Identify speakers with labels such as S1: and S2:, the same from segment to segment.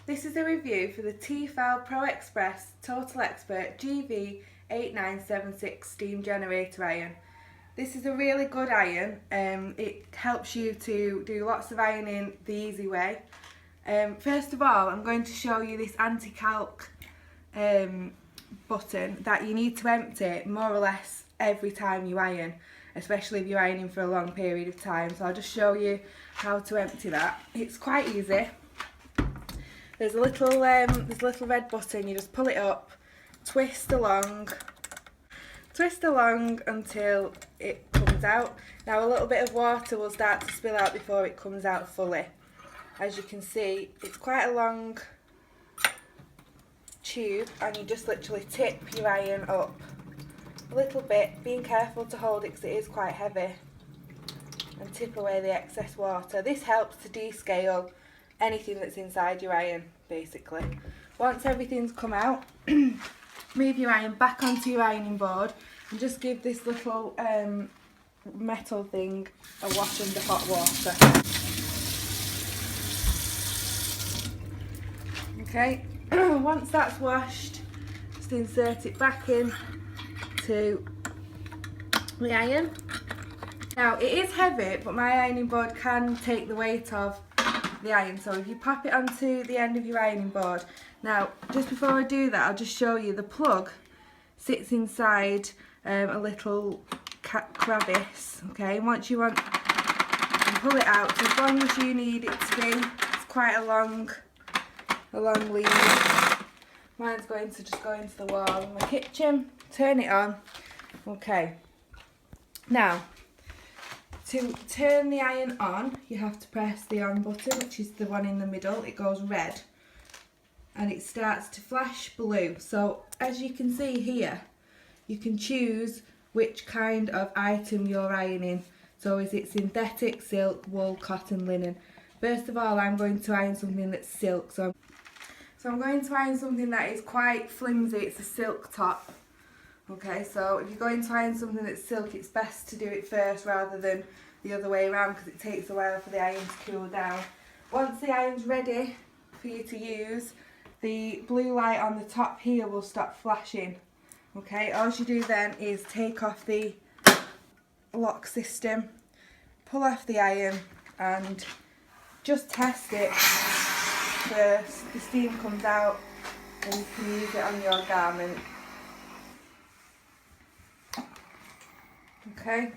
S1: This is a review for the Tefal Pro Express Total Expert GV8976 steam generator iron. This is a really good iron. It helps you to do lots of ironing the easy way. First of all, I'm going to show you this anti-calc button that you need to empty more or less every time you iron, especially if you're ironing for a long period of time. So I'll just show you how to empty that. It's quite easy. There's a little red button. You just pull it up, twist along until it comes out. Now a little bit of water will start to spill out before it comes out fully. As you can see, it's quite a long tube, and you just literally tip your iron up a little bit, being careful to hold it because it is quite heavy, and tip away the excess water. This helps to descale anything that's inside your iron, basically. Once everything's come out, move your iron back onto your ironing board and just give this little metal thing a wash under hot water. Okay, once that's washed, just insert it back in to the iron. Now it is heavy, but my ironing board can take the weight of the iron, so if you pop it onto the end of your ironing board. Now just before I do that, I'll just show you the plug sits inside a little crevice. Okay, and once you want, you can pull it out as long as you need it to be. It's quite a long lead. Mine's going to just go into the wall in my kitchen. Turn it on. Okay, now to turn the iron on, you have to press the on button, which is the one in the middle. It goes red and it starts to flash blue. So as you can see here, you can choose which kind of item you're ironing. So is it synthetic, silk, wool, cotton, linen? First of all, I'm going to iron something that's silk. So I'm going to iron something that is quite flimsy. It's a silk top. Okay, so if you're going to iron something that's silk, it's best to do it first rather than the other way around, because it takes a while for the iron to cool down. Once the iron's ready for you to use, the blue light on the top here will stop flashing. Okay, all you do then is take off the lock system, pull off the iron and just test it first. The steam comes out and you can use it on your garment. Okay,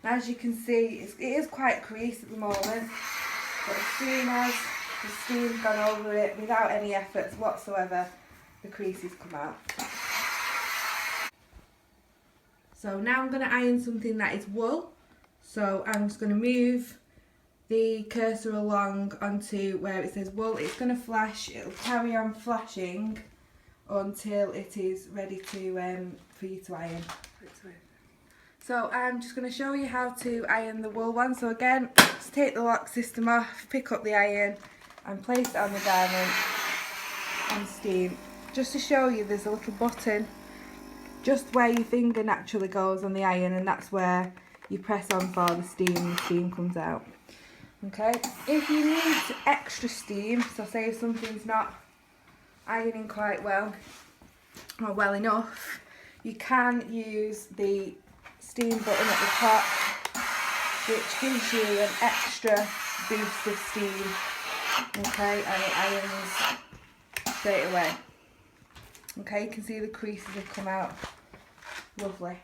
S1: and as you can see, it is quite creased at the moment, but as soon as the steam's gone over it without any efforts whatsoever, the creases come out. So now I'm going to iron something that is wool. So I'm just going to move the cursor along onto where it says wool. It's going to flash. It'll carry on flashing until it is ready to for you to iron. So I'm just going to show you how to iron the wool one. So again, just take the lock system off, pick up the iron and place it on the garment and steam. Just to show you, there's a little button just where your finger naturally goes on the iron, and that's where you press on for the steam and the steam comes out. Okay, if you need extra steam, so say if something's not ironing quite well or well enough, you can use the steam button at the top, which gives you an extra boost of steam. Okay, and it irons straight away. Okay, you can see the creases have come out. Lovely.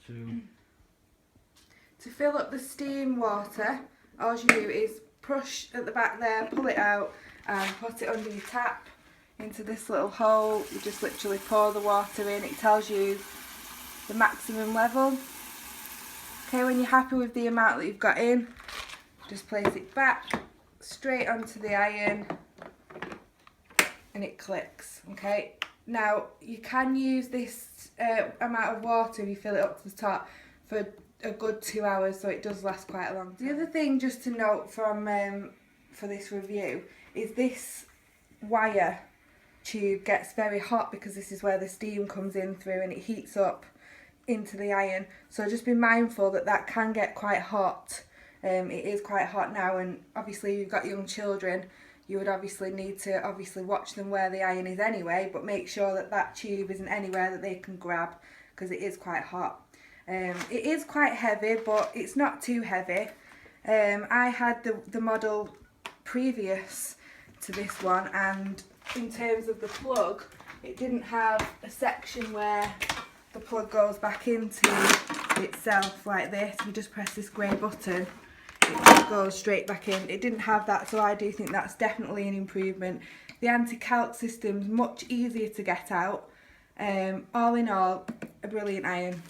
S1: To fill up the steam water, all you do is push at the back there, pull it out and put it under your tap into this little hole. You just literally pour the water in. It tells you the maximum level. Okay, when you're happy with the amount that you've got in, just place it back straight onto the iron and it clicks. Okay, now you can use this amount of water if you fill it up to the top for a good 2 hours, so it does last quite a long time. The other thing just to note from for this review is this wire tube gets very hot because this is where the steam comes in through and it heats up into the iron, so just be mindful that that can get quite hot. It is quite hot now, and obviously you've got young children, you would obviously need to watch them where the iron is anyway, but make sure that that tube isn't anywhere that they can grab, because it is quite hot. It is quite heavy, but it's not too heavy. I had the model previous to this one, and in terms of the plug, it didn't have a section where the plug goes back into itself like this. You just press this grey button, it just goes straight back in. It didn't have that, so I do think that's definitely an improvement. The anti-calc system's much easier to get out. All in all, a brilliant iron.